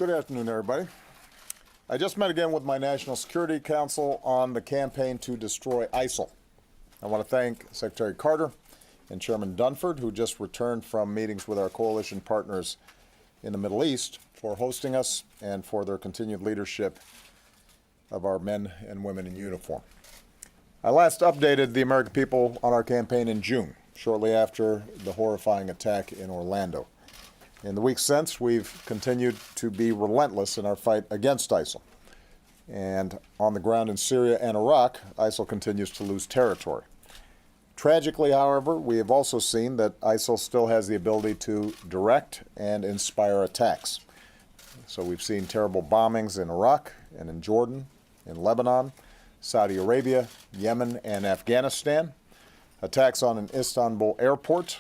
Good afternoon, everybody. I just met again with my National Security Council on the campaign to destroy ISIL. I want to thank Secretary Carter and Chairman Dunford, who just returned from meetings with our coalition partners in the Middle East, for hosting us and for their continued leadership of our men and women in uniform. I last updated the American people on our campaign in June, shortly after the horrifying attack in Orlando. In the weeks since, we've continued to be relentless in our fight against ISIL. And on the ground in Syria and Iraq, ISIL continues to lose territory. Tragically, however, we have also seen that ISIL still has the ability to direct and inspire attacks. So we've seen terrible bombings in Iraq and in Jordan, in Lebanon, Saudi Arabia, Yemen, and Afghanistan, attacks on an Istanbul airport,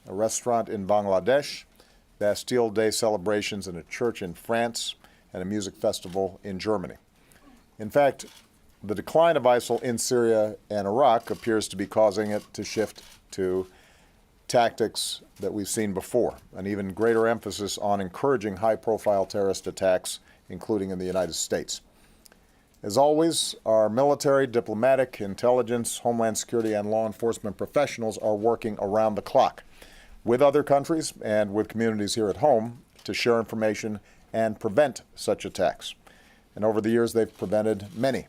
a restaurant in Bangladesh, Bastille Day celebrations in a church in France, and a music festival in Germany. In fact, the decline of ISIL in Syria and Iraq appears to be causing it to shift to tactics that we've seen before, an even greater emphasis on encouraging high-profile terrorist attacks, including in the United States. As always, our military, diplomatic, intelligence, homeland security, and law enforcement professionals are working around the clock with other countries and with communities here at home to share information and prevent such attacks. And over the years, they've prevented many.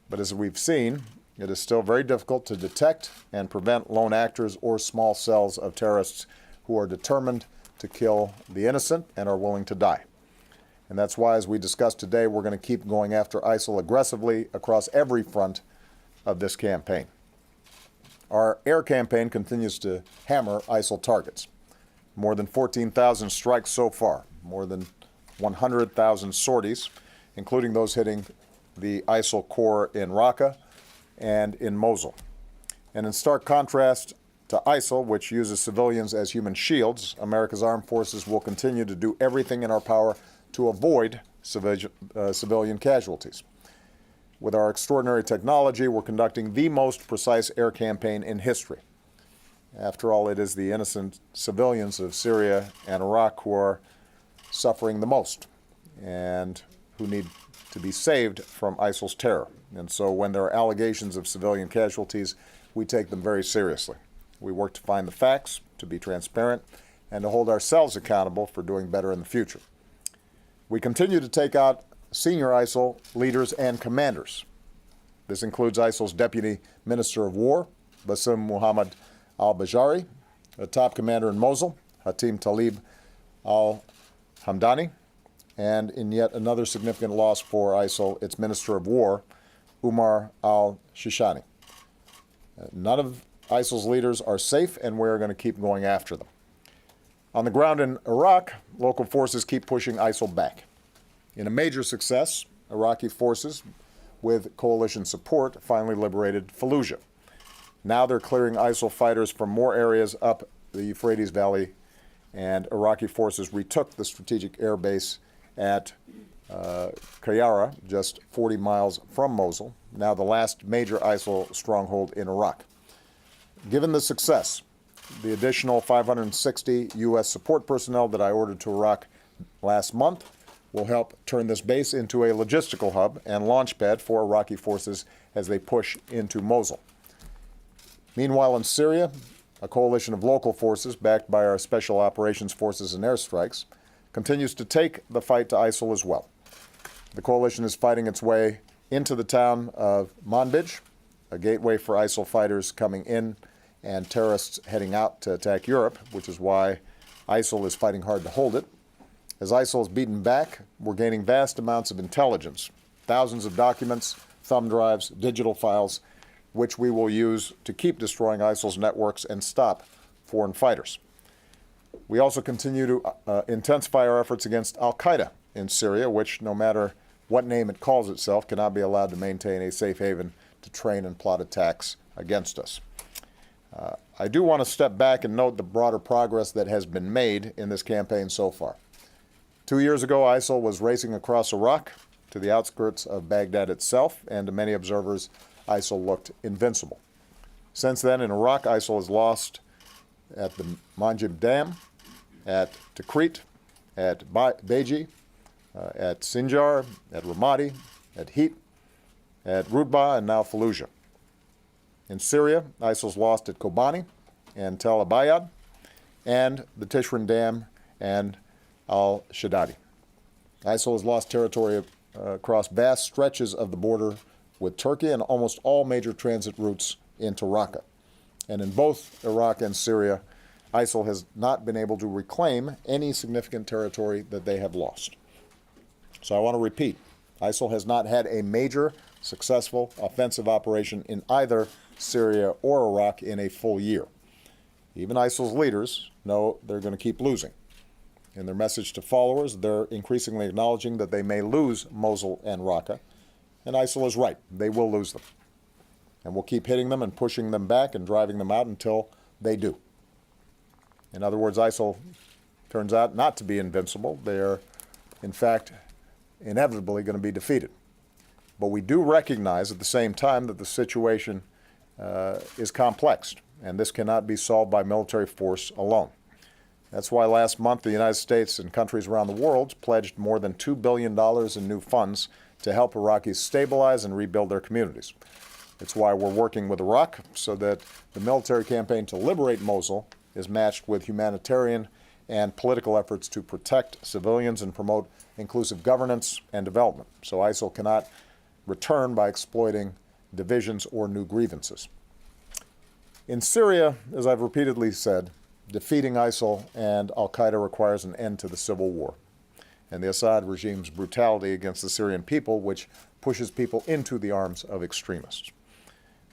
But as we've seen, it is still very difficult to detect and prevent lone actors or small cells of terrorists who are determined to kill the innocent and are willing to die. And that's why, as we discussed today, we're going to keep going after ISIL aggressively across every front of this campaign. Our air campaign continues to hammer ISIL targets. More than 14,000 strikes so far, more than 100,000 sorties, including those hitting the ISIL core in Raqqa and in Mosul. And in stark contrast to ISIL, which uses civilians as human shields, America's armed forces will continue to do everything in our power to avoid civilian casualties. With our extraordinary technology, we're conducting the most precise air campaign in history. After all, it is the innocent civilians of Syria and Iraq who are suffering the most and who need to be saved from ISIL's terror. And so when there are allegations of civilian casualties, we take them very seriously. We work to find the facts, to be transparent, and to hold ourselves accountable for doing better in the future. We continue to take out senior ISIL leaders and commanders. This includes ISIL's Deputy Minister of War, Bassem Muhammad al-Bajari, a top commander in Mosul, Hatim Talib al-Hamdani, and in yet another significant loss for ISIL, its Minister of War, Umar al-Shishani. None of ISIL's leaders are safe, and we're going to keep going after them. On the ground in Iraq, local forces keep pushing ISIL back. In a major success, Iraqi forces, with coalition support, finally liberated Fallujah. Now they're clearing ISIL fighters from more areas up the Euphrates Valley, and Iraqi forces retook the strategic air base at Qayyara, just 40 miles from Mosul, now the last major ISIL stronghold in Iraq. Given the success, the additional 560 U.S. support personnel that I ordered to Iraq last month will help turn this base into a logistical hub and launch pad for Iraqi forces as they push into Mosul. Meanwhile, in Syria, a coalition of local forces backed by our special operations forces and airstrikes continues to take the fight to ISIL as well. The coalition is fighting its way into the town of Manbij, a gateway for ISIL fighters coming in and terrorists heading out to attack Europe, which is why ISIL is fighting hard to hold it. As ISIL is beaten back, we're gaining vast amounts of intelligence, thousands of documents, thumb drives, digital files, which we will use to keep destroying ISIL's networks and stop foreign fighters. We also continue to intensify our efforts against al-Qaeda in Syria, which, no matter what name it calls itself, cannot be allowed to maintain a safe haven to train and plot attacks against us. I do want to step back and note the broader progress that has been made in this campaign so far. 2 years ago, ISIL was racing across Iraq to the outskirts of Baghdad itself, and to many observers, ISIL looked invincible. Since then, in Iraq, ISIL has lost at the Manjib Dam, at Tikrit, at Beji, at Sinjar, at Ramadi, at Hit, at Rudba, and now Fallujah. In Syria, ISIL's lost at Kobani and Tel Abyad, and the Tishrin Dam and al-Shaddadi. ISIL has lost territory across vast stretches of the border with Turkey and almost all major transit routes into Raqqa. And in both Iraq and Syria, ISIL has not been able to reclaim any significant territory that they have lost. So I want to repeat, ISIL has not had a major successful offensive operation in either Syria or Iraq in a full year. Even ISIL's leaders know they're going to keep losing. In their message to followers, they're increasingly acknowledging that they may lose Mosul and Raqqa, and ISIL is right. They will lose them. And we'll keep hitting them and pushing them back and driving them out until they do. In other words, ISIL turns out not to be invincible. They are, in fact, inevitably going to be defeated. But we do recognize at the same time that the situation is complex, and this cannot be solved by military force alone. That's why last month the United States and countries around the world pledged more than $2 billion in new funds to help Iraqis stabilize and rebuild their communities. It's why we're working with Iraq so that the military campaign to liberate Mosul is matched with humanitarian and political efforts to protect civilians and promote inclusive governance and development. So ISIL cannot return by exploiting divisions or new grievances. In Syria, as I've repeatedly said, defeating ISIL and al-Qaeda requires an end to the civil war and the Assad regime's brutality against the Syrian people, which pushes people into the arms of extremists.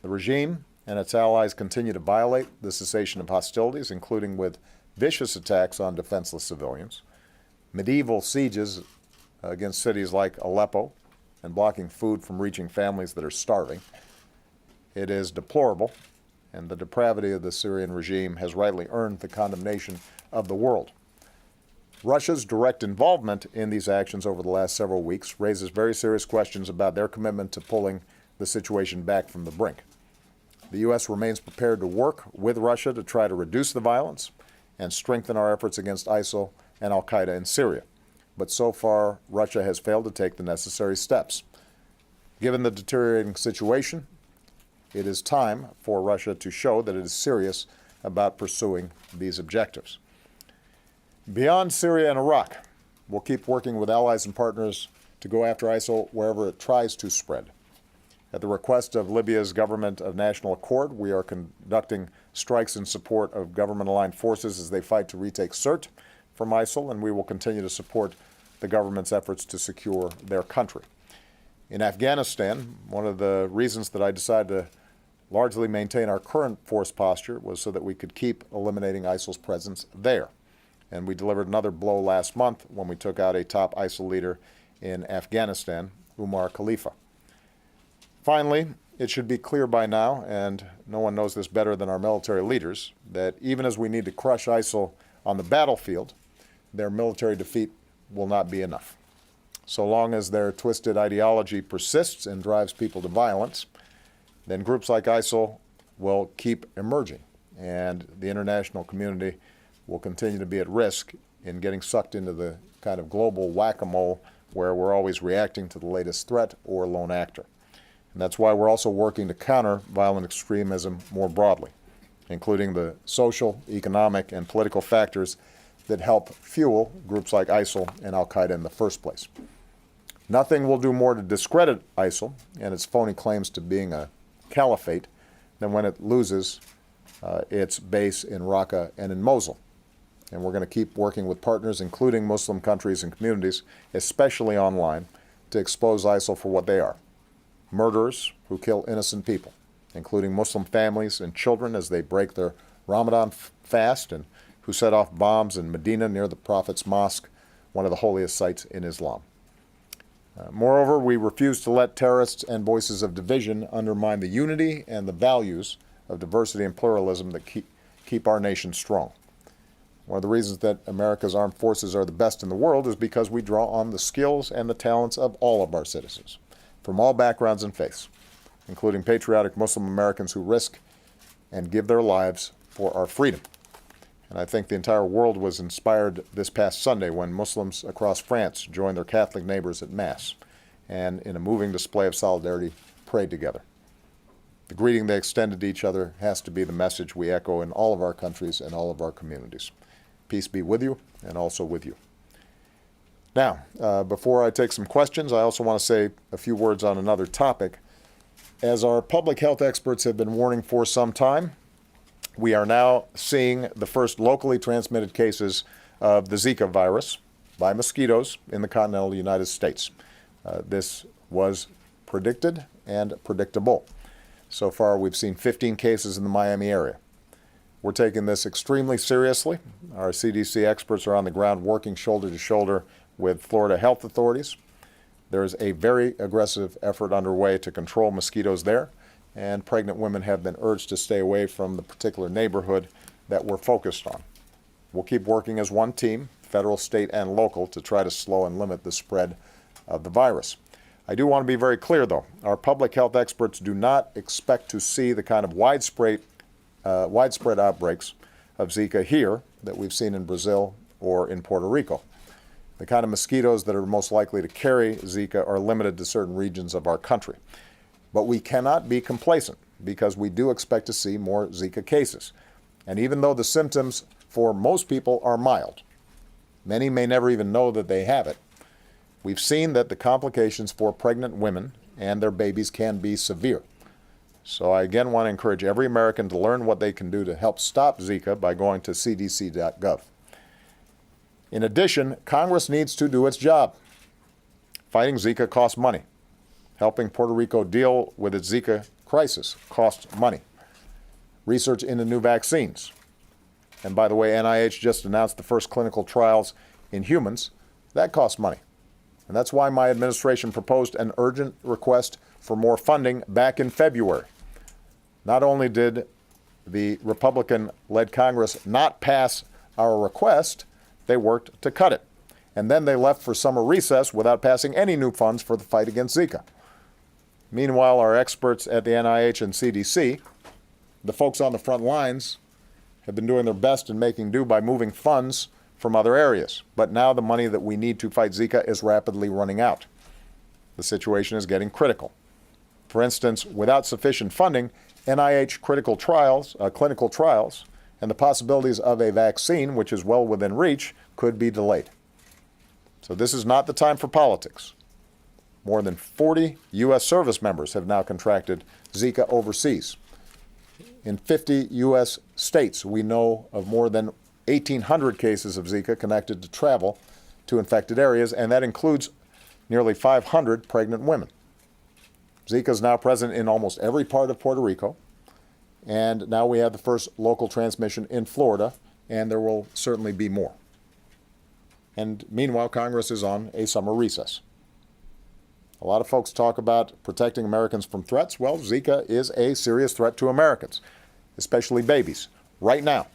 The regime and its allies continue to violate the cessation of hostilities, including with vicious attacks on defenseless civilians, medieval sieges against cities like Aleppo, and blocking food from reaching families that are starving. It is deplorable, and the depravity of the Syrian regime has rightly earned the condemnation of the world. Russia's direct involvement in these actions over the last several weeks raises very serious questions about their commitment to pulling the situation back from the brink. The U.S. remains prepared to work with Russia to try to reduce the violence and strengthen our efforts against ISIL and al-Qaeda in Syria. But so far, Russia has failed to take the necessary steps. Given the deteriorating situation, it is time for Russia to show that it is serious about pursuing these objectives. Beyond Syria and Iraq, we'll keep working with allies and partners to go after ISIL wherever it tries to spread. At the request of Libya's Government of National Accord, we are conducting strikes in support of government-aligned forces as they fight to retake Sirte from ISIL, and we will continue to support the government's efforts to secure their country. In Afghanistan, one of the reasons that I decided to largely maintain our current force posture was so that we could keep eliminating ISIL's presence there. And we delivered another blow last month when we took out a top ISIL leader in Afghanistan, Umar Khalifa. Finally, it should be clear by now, and no one knows this better than our military leaders, that even as we need to crush ISIL on the battlefield, their military defeat will not be enough. So long as their twisted ideology persists and drives people to violence, then groups like ISIL will keep emerging, and the international community will continue to be at risk in getting sucked into the kind of global whack-a-mole where we're always reacting to the latest threat or lone actor. And that's why we're also working to counter violent extremism more broadly, including the social, economic, and political factors that help fuel groups like ISIL and al-Qaeda in the first place. Nothing will do more to discredit ISIL and its phony claims to being a caliphate than when it loses its base in Raqqa and in Mosul. And we're going to keep working with partners, including Muslim countries and communities, especially online, to expose ISIL for what they are: murderers who kill innocent people, including Muslim families and children as they break their Ramadan fast, and who set off bombs in Medina near the Prophet's mosque, one of the holiest sites in Islam. Moreover, we refuse to let terrorists and voices of division undermine the unity and the values of diversity and pluralism that keep our nation strong. One of the reasons that America's armed forces are the best in the world is because we draw on the skills and the talents of all of our citizens, from all backgrounds and faiths, including patriotic Muslim Americans who risk and give their lives for our freedom. And I think the entire world was inspired this past Sunday when Muslims across France joined their Catholic neighbors at Mass and, in a moving display of solidarity, prayed together. The greeting they extended to each other has to be the message we echo in all of our countries and all of our communities. Peace be with you and also with you. Now, before I take some questions, I also want to say a few words on another topic. As our public health experts have been warning for some time, we are now seeing the first locally transmitted cases of the Zika virus by mosquitoes in the continental United States. This was predicted and predictable. So far, we've seen 15 cases in the Miami area. We're taking this extremely seriously. Our CDC experts are on the ground working shoulder to shoulder with Florida health authorities. There's a very aggressive effort underway to control mosquitoes there, and pregnant women have been urged to stay away from the particular neighborhood that we're focused on. We'll keep working as one team, federal, state, and local, to try to slow and limit the spread of the virus. I do want to be very clear, though. Our public health experts do not expect to see the kind of widespread outbreaks of Zika here that we've seen in Brazil or in Puerto Rico. The kind of mosquitoes that are most likely to carry Zika are limited to certain regions of our country. But we cannot be complacent because we do expect to see more Zika cases. And even though the symptoms for most people are mild, many may never even know that they have it, we've seen that the complications for pregnant women and their babies can be severe. So I again want to encourage every American to learn what they can do to help stop Zika by going to cdc.gov. In addition, Congress needs to do its job. Fighting Zika costs money. Helping Puerto Rico deal with its Zika crisis costs money. Research into new vaccines. And by the way, NIH just announced the first clinical trials in humans. That costs money. And that's why my administration proposed an urgent request for more funding back in February. Not only did the Republican-led Congress not pass our request, they worked to cut it. And then they left for summer recess without passing any new funds for the fight against Zika. Meanwhile, our experts at the NIH and CDC, the folks on the front lines, have been doing their best in making do by moving funds from other areas. But now the money that we need to fight Zika is rapidly running out. The situation is getting critical. For instance, without sufficient funding, NIH clinical trials, and the possibilities of a vaccine, which is well within reach, could be delayed. So this is not the time for politics. More than 40 U.S. service members have now contracted Zika overseas. In 50 U.S. states, we know of more than 1,800 cases of Zika connected to travel to infected areas, and that includes nearly 500 pregnant women. Zika is now present in almost every part of Puerto Rico, and now we have the first local transmission in Florida, and there will certainly be more. And meanwhile, Congress is on a summer recess. A lot of folks talk about protecting Americans from threats. Well, Zika is a serious threat to Americans, especially babies, right now.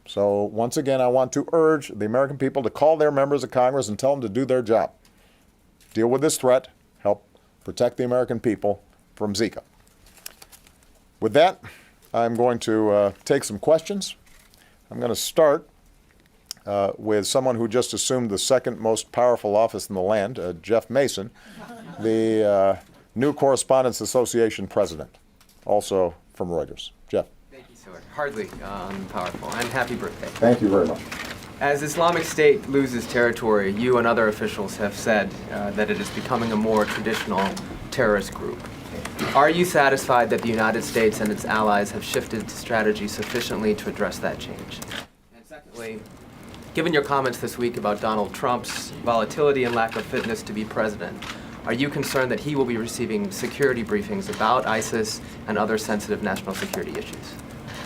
So once again, I want to urge the American people to call their members of Congress and tell them to do their job. Deal with this threat, help protect the American people from Zika. With that, I'm going to take some questions. I'm going to start with someone who just assumed the second most powerful office in the land, Jeff Mason, the New Correspondents Association president, also from Reuters. Jeff. Thank you, sir. Hardly powerful. And happy birthday. Thank you very much. As Islamic State loses territory, you and other officials have said that it is becoming a more traditional terrorist group. Are you satisfied that the United States and its allies have shifted strategy sufficiently to address that change? And secondly, given your comments this week about Donald Trump's volatility and lack of fitness to be president, are you concerned that he will be receiving security briefings about ISIS and other sensitive national security issues?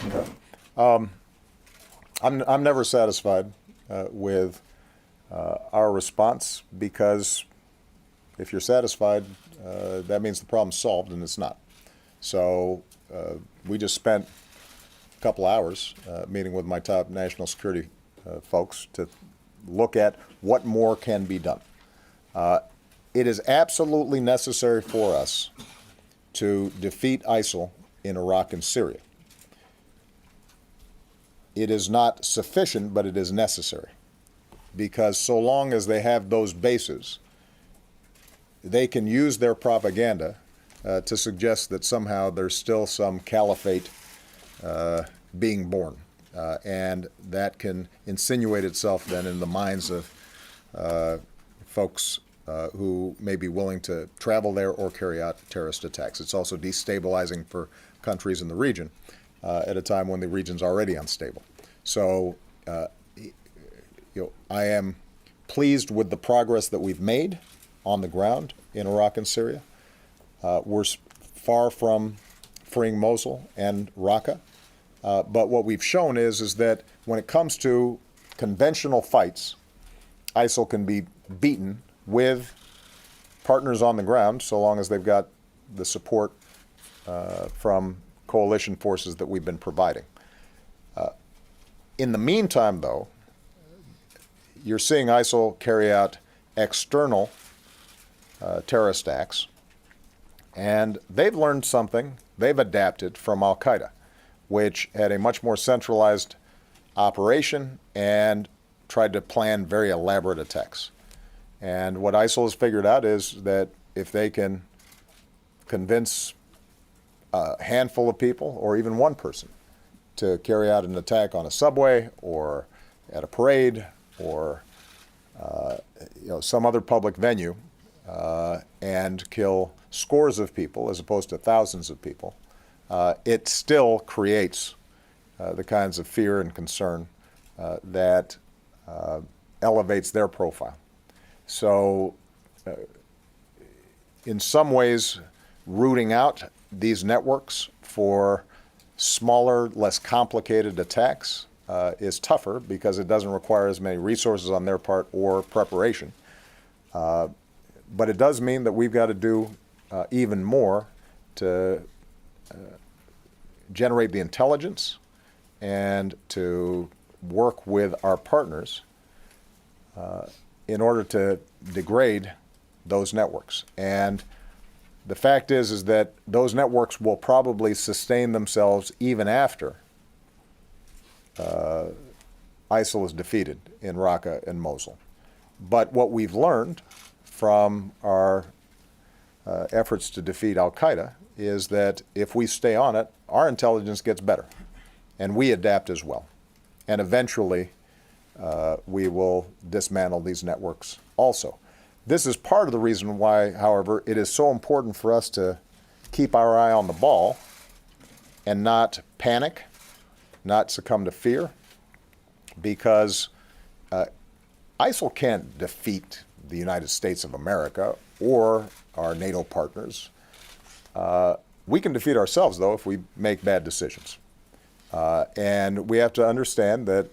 Okay. I'm never satisfied with our response, because if you're satisfied, that means the problem's solved, and it's not. So we just spent a couple hours meeting with my top national security folks to look at what more can be done. It is absolutely necessary for us to defeat ISIL in Iraq and Syria. it is not sufficient, but it is necessary. Because so long as they have those bases, they can use their propaganda to suggest that somehow there's still some caliphate being born. And that can insinuate itself then in the minds of folks who may be willing to travel there or carry out terrorist attacks. It's also destabilizing for countries in the region at a time when the region's already unstable. So, I am pleased with the progress that we've made on the ground in Iraq and Syria. We're far from freeing Mosul and Raqqa. But what we've shown is that when it comes to conventional fights, ISIL can be beaten with partners on the ground, so long as they've got the support from coalition forces that we've been providing. In the meantime, though, you're seeing ISIL carry out external terrorist acts, and they've learned something. They've adapted from al-Qaeda, which had a much more centralized operation and tried to plan very elaborate attacks. And what ISIL has figured out is that if they can convince a handful of people, or even one person, to carry out an attack on a subway or at a parade or some other public venue and kill scores of people as opposed to thousands of people, it still creates the kinds of fear and concern that elevates their profile. So in some ways, rooting out these networks for smaller, less complicated attacks is tougher because it doesn't require as many resources on their part or preparation. But it does mean that we've got to do even more to generate the intelligence and to work with our partners in order to degrade those networks. And the fact is that those networks will probably sustain themselves even after ISIL is defeated in Raqqa and Mosul. But what we've learned from our efforts to defeat al-Qaeda is that if we stay on it, our intelligence gets better, and we adapt as well. And eventually, we will dismantle these networks also. This is part of the reason why, however, it is so important for us to keep our eye on the ball and not panic, not succumb to fear, because ISIL can't defeat the United States of America or our NATO partners. We can defeat ourselves, though, if we make bad decisions. And we have to understand that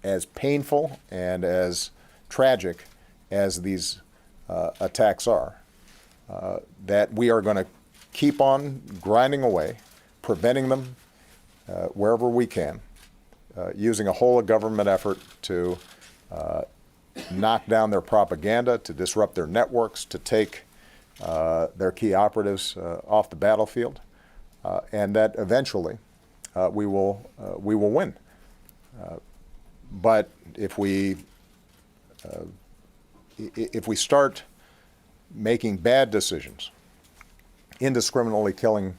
as painful and as tragic as these attacks are, that we are going to keep on grinding away, preventing them wherever we can, using a whole of government effort to knock down their propaganda, to disrupt their networks, to take their key operatives off the battlefield, and that eventually we will win. But if we start making bad decisions, indiscriminately killing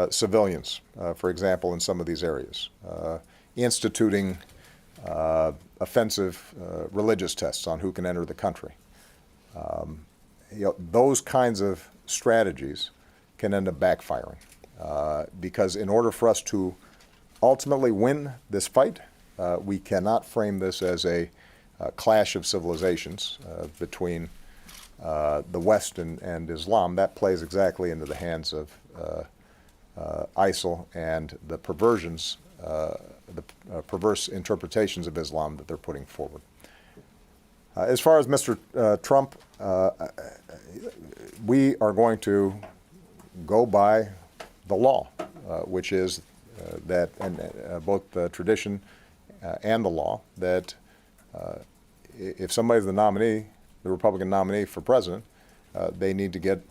civilians, for example, in some of these areas, instituting offensive religious tests on who can enter the country, those kinds of strategies can end up backfiring. Because in order for us to ultimately win this fight, we cannot frame this as a clash of civilizations between the West and Islam. That plays exactly into the hands of ISIL and the perversions, the perverse interpretations of Islam that they're putting forward. As far as Mr. Trump, we are going to go by the law, which is that, and both the tradition and the law, that if somebody's the nominee, the Republican nominee for president, they need to get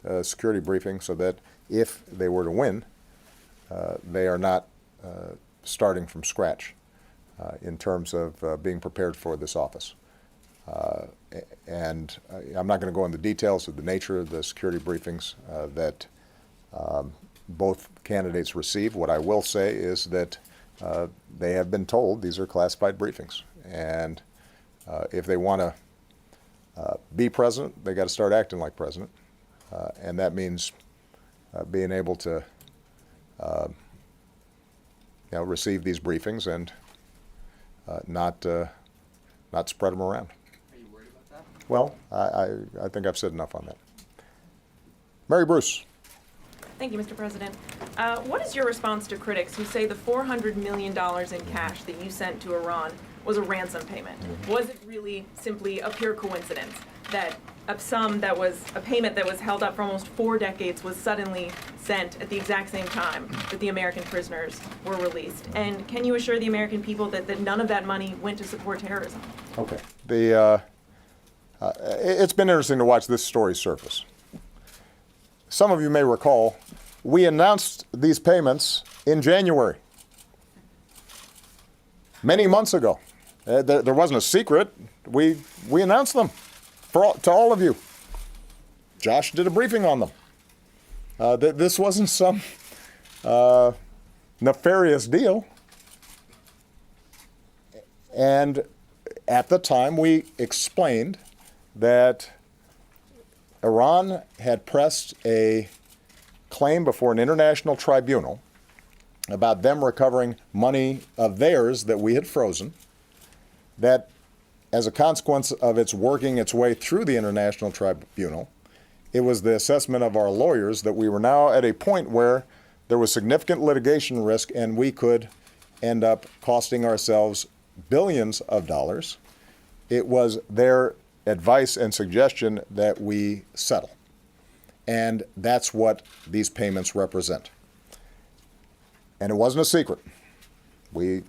a security briefing so that if they were to win, they are not starting from scratch in terms of being prepared for this office. And I'm not going to go into the details of the nature of the security briefings that both candidates receive. What I will say is that they have been told these are classified briefings. And if they want to be president, they got to start acting like president. And that means being able to receive these briefings and not spread them around. Are you worried about that? Well, I think I've said enough on that. Mary Bruce. Thank you, Mr. President. What is your response to critics who say the $400 million in cash that you sent to Iran was a ransom payment? Was it really simply a pure coincidence that a sum that was a payment that was held up for almost 4 decades was suddenly sent at the exact same time that the American prisoners were released? And can you assure the American people that none of that money went to support terrorism? Okay. It's been interesting to watch this story surface. Some of you may recall, we announced these payments in January, many months ago. There wasn't a secret. We announced them to all of you. Josh did a briefing on them. This wasn't some nefarious deal. And at the time, we explained that Iran had pressed a claim before an international tribunal about them recovering money of theirs that we had frozen, that as a consequence of its working its way through the international tribunal, it was the assessment of our lawyers that we were now at a point where there was significant litigation risk and we could end up costing ourselves billions of dollars. It was their advice and suggestion that we settle. And that's what these payments represent. And it wasn't a secret. We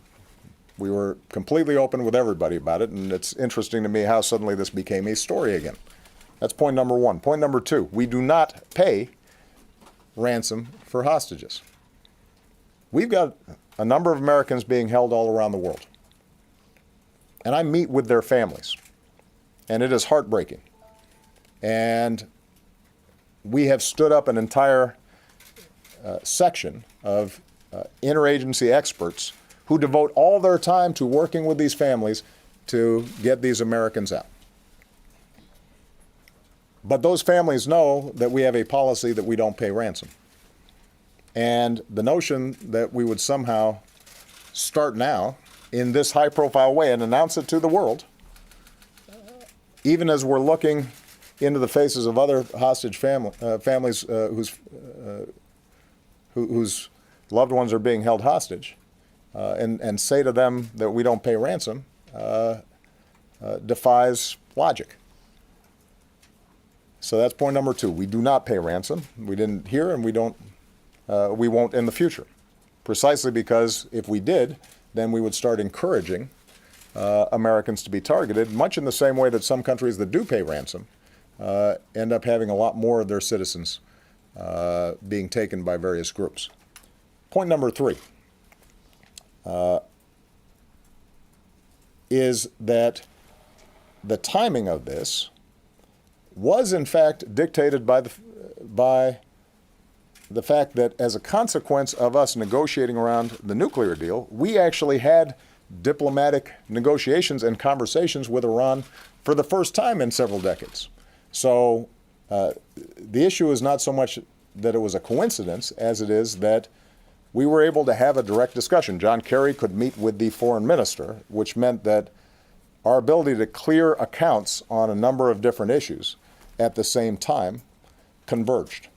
were completely open with everybody about it, and it's interesting to me how suddenly this became a story again. That's point number one. Point number two, we do not pay ransom for hostages. We've got a number of Americans being held all around the world. And I meet with their families. And it is heartbreaking. And we have stood up an entire section of interagency experts who devote all their time to working with these families to get these Americans out. But those families know that we have a policy that we don't pay ransom. And the notion that we would somehow start now in this high-profile way and announce it to the world, even as we're looking into the faces of other hostage families whose loved ones are being held hostage, and say to them that we don't pay ransom, defies logic. So that's point number two. We do not pay ransom. We didn't here, and we won't in the future. Precisely because if we did, then we would start encouraging Americans to be targeted, much in the same way that some countries that do pay ransom end up having a lot more of their citizens being taken by various groups. Point number three is that the timing of this was in fact dictated by the fact that as a consequence of us negotiating around the nuclear deal, we actually had diplomatic negotiations and conversations with Iran for the first time in several decades. So the issue is not so much that it was a coincidence as it is that we were able to have a direct discussion. John Kerry could meet with the foreign minister, which meant that our ability to clear accounts on a number of different issues at the same time converged.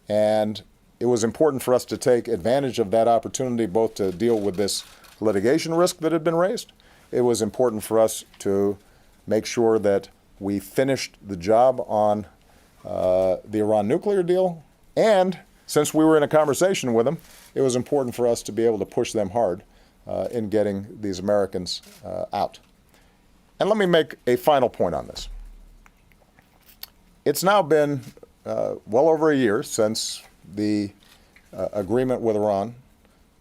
And it was important for us to take advantage of that opportunity both to deal with this litigation risk that had been raised. It was important for us to make sure that we finished the job on the Iran nuclear deal. And since we were in a conversation with them, it was important for us to be able to push them hard in getting these Americans out. And let me make a final point on this. It's now been well over a year since the agreement with Iran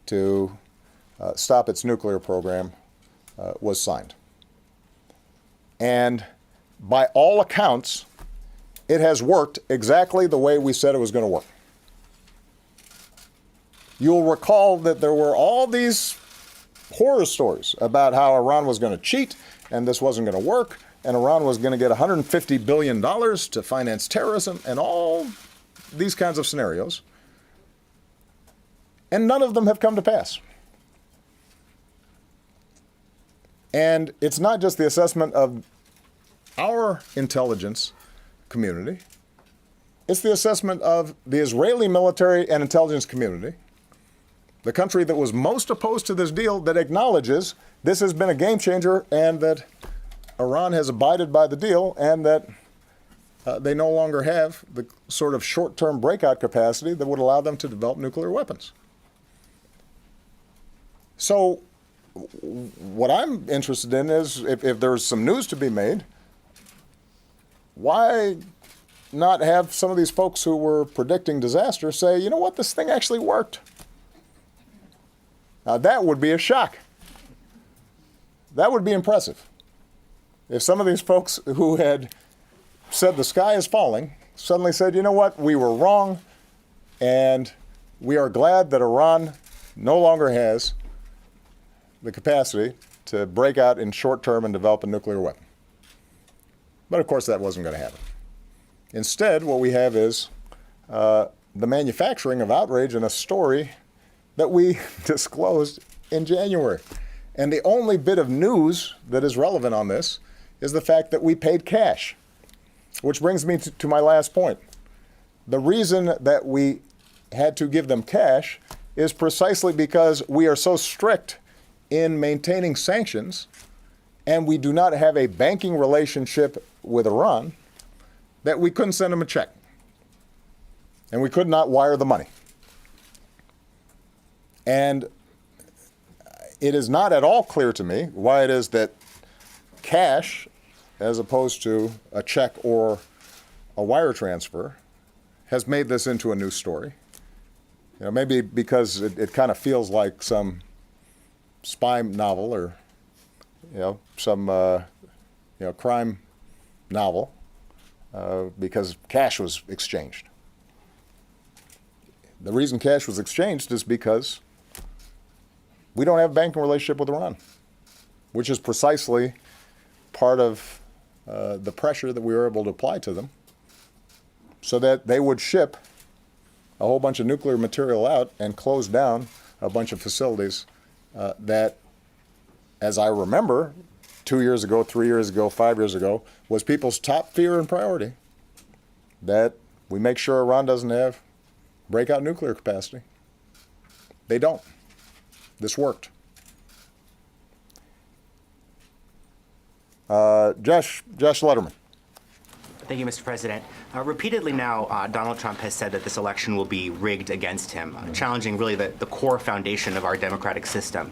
to stop its nuclear program was signed. And by all accounts, it has worked exactly the way we said it was going to work. You'll recall that there were all these horror stories about how Iran was going to cheat and this wasn't going to work, and Iran was going to get $150 billion to finance terrorism and all these kinds of scenarios. And none of them have come to pass. And it's not just the assessment of our intelligence community, it's the assessment of the Israeli military and intelligence community, the country that was most opposed to this deal, that acknowledges this has been a game changer and that Iran has abided by the deal and that they no longer have the sort of short-term breakout capacity that would allow them to develop nuclear weapons. So what I'm interested in is if there's some news to be made, why not have some of these folks who were predicting disaster say, you know what, this thing actually worked? Now that would be a shock. That would be impressive. If some of these folks who had said the sky is falling suddenly said, you know what, we were wrong, and we are glad that Iran no longer has the capacity to break out in short term and develop a nuclear weapon. But of course that wasn't going to happen. Instead, what we have is the manufacturing of outrage in a story that we disclosed in January. And the only bit of news that is relevant on this is the fact that we paid cash, which brings me to my last point. The reason that we had to give them cash is precisely because we are so strict in maintaining sanctions, and we do not have a banking relationship with Iran, that we couldn't send them a check. And we could not wire the money. And it is not at all clear to me why it is that cash, as opposed to a check or a wire transfer, has made this into a new story. You know, maybe because it kind of feels like some spy novel or, you know, some crime novel, because cash was exchanged. The reason cash was exchanged is because we don't have a banking relationship with Iran, which is precisely part of the pressure that we were able to apply to them so that they would ship a whole bunch of nuclear material out and close down a bunch of facilities that, as I remember, 2 years ago, 3 years ago, 5 years ago, was people's top fear and priority, that we make sure Iran doesn't have breakout nuclear capacity. They don't. This worked. Josh Letterman. Thank you, Mr. President. Repeatedly now, Donald Trump has said that this election will be rigged against him, challenging really the core foundation of our democratic system.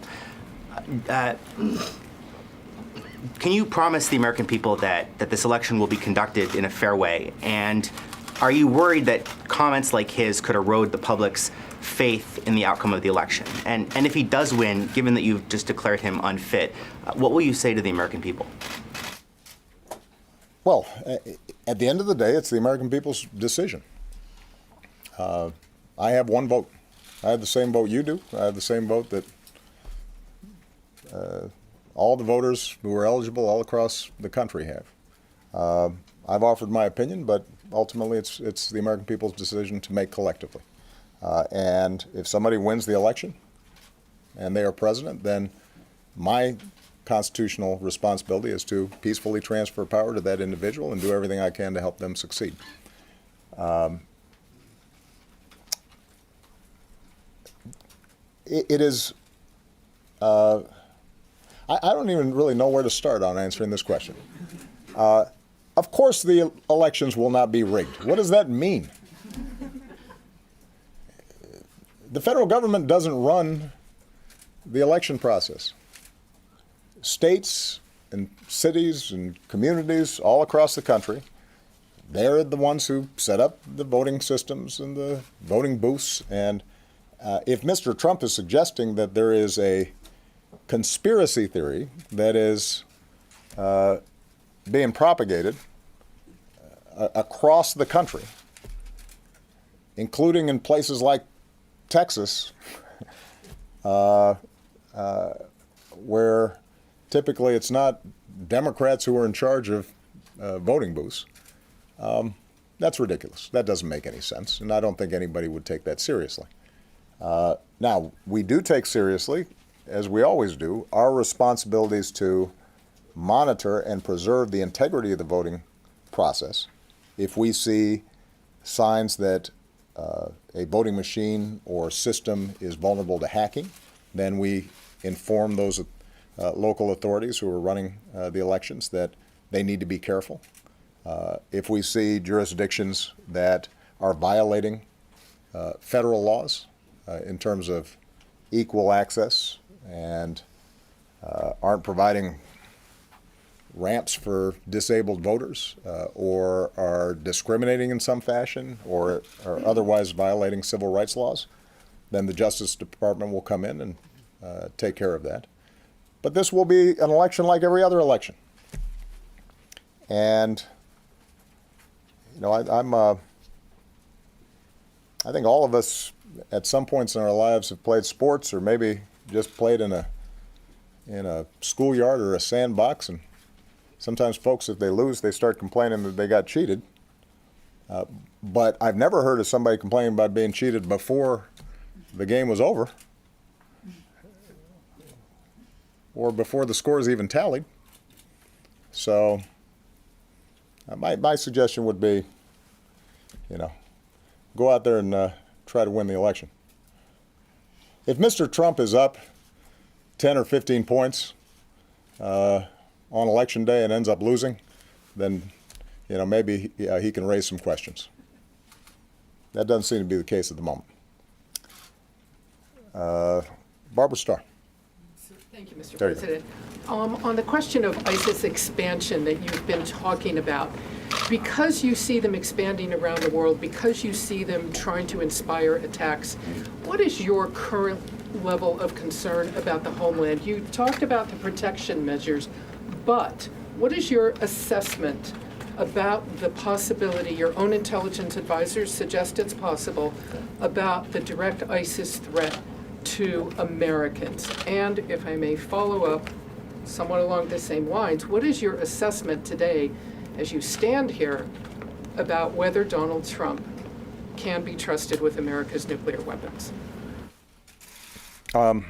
Can you promise the American people that this election will be conducted in a fair way? And are you worried that comments like his could erode the public's faith in the outcome of the election? And if he does win, given that you've just declared him unfit, what will you say to the American people? Well, at the end of the day, it's the American people's decision. I have one vote. I have the same vote you do. I have the same vote that all the voters who are eligible all across the country have. I've offered my opinion, but ultimately it's the American people's decision to make collectively. And if somebody wins the election and they are president, then my constitutional responsibility is to peacefully transfer power to that individual and do everything I can to help them succeed. It is, I don't even really know where to start on answering this question. Of course the elections will not be rigged. What does that mean? The federal government doesn't run the election process. States and cities and communities all across the country, they're the ones who set up the voting systems and the voting booths, and if Mr. Trump is suggesting that there is a conspiracy theory that is being propagated across the country, including in places like Texas, where typically it's not Democrats who are in charge of voting booths, that's ridiculous. That doesn't make any sense, and I don't think anybody would take that seriously. Now, we do take seriously, as we always do, our responsibilities to monitor and preserve the integrity of the voting process. If we see signs that a voting machine or system is vulnerable to hacking, then we inform those local authorities who are running the elections that they need to be careful. If we see jurisdictions that are violating federal laws in terms of equal access and aren't providing ramps for disabled voters or are discriminating in some fashion or are otherwise violating civil rights laws, then the Justice Department will come in and take care of that. But this will be an election like every other election. And, you know, I think all of us at some points in our lives have played sports or maybe just played in a schoolyard or a sandbox, and sometimes folks, if they lose, they start complaining that they got cheated. But I've never heard of somebody complaining about being cheated before the game was over or before the scores even tallied. So my suggestion would be, you know, go out there and try to win the election. If Mr. Trump is up 10 or 15 points on election day and ends up losing, then, you know, maybe he can raise some questions. That doesn't seem to be the case at the moment. Barbara Starr. Thank you, Mr. There you go. President. On the question of ISIS expansion that you've been talking about, because you see them expanding around the world, because you see them trying to inspire attacks, what is your current level of concern about the homeland? You talked about the protection measures, but what is your assessment about the possibility, your own intelligence advisors suggest it's possible, about the direct ISIS threat to Americans? And if I may follow up somewhat along the same lines, what is your assessment today as you stand here about whether Donald Trump can be trusted with America's nuclear weapons? You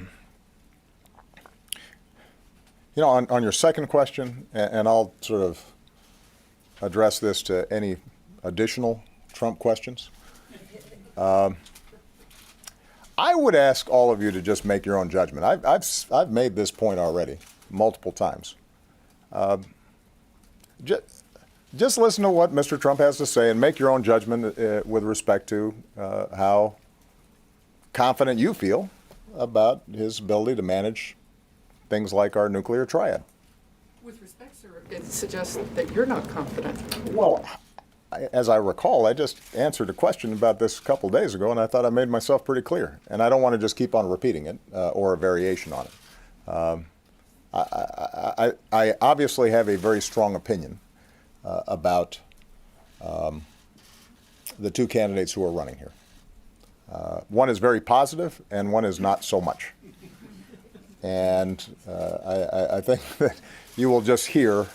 know, on your second question, and I'll sort of address this to any additional Trump questions. I would ask all of you to just make your own judgment. I've made this point already multiple times. Just listen to what Mr. Trump has to say and make your own judgment with respect to how confident you feel about his ability to manage things like our nuclear triad. With respect, sir, it suggests that you're not confident. Well, as I recall, I just answered a question about this a couple of days ago, and I thought I made myself pretty clear. And I don't want to just keep on repeating it or a variation on it. I obviously have a very strong opinion about the two candidates who are running here. One is very positive, and one is not so much. And I think that you will just hear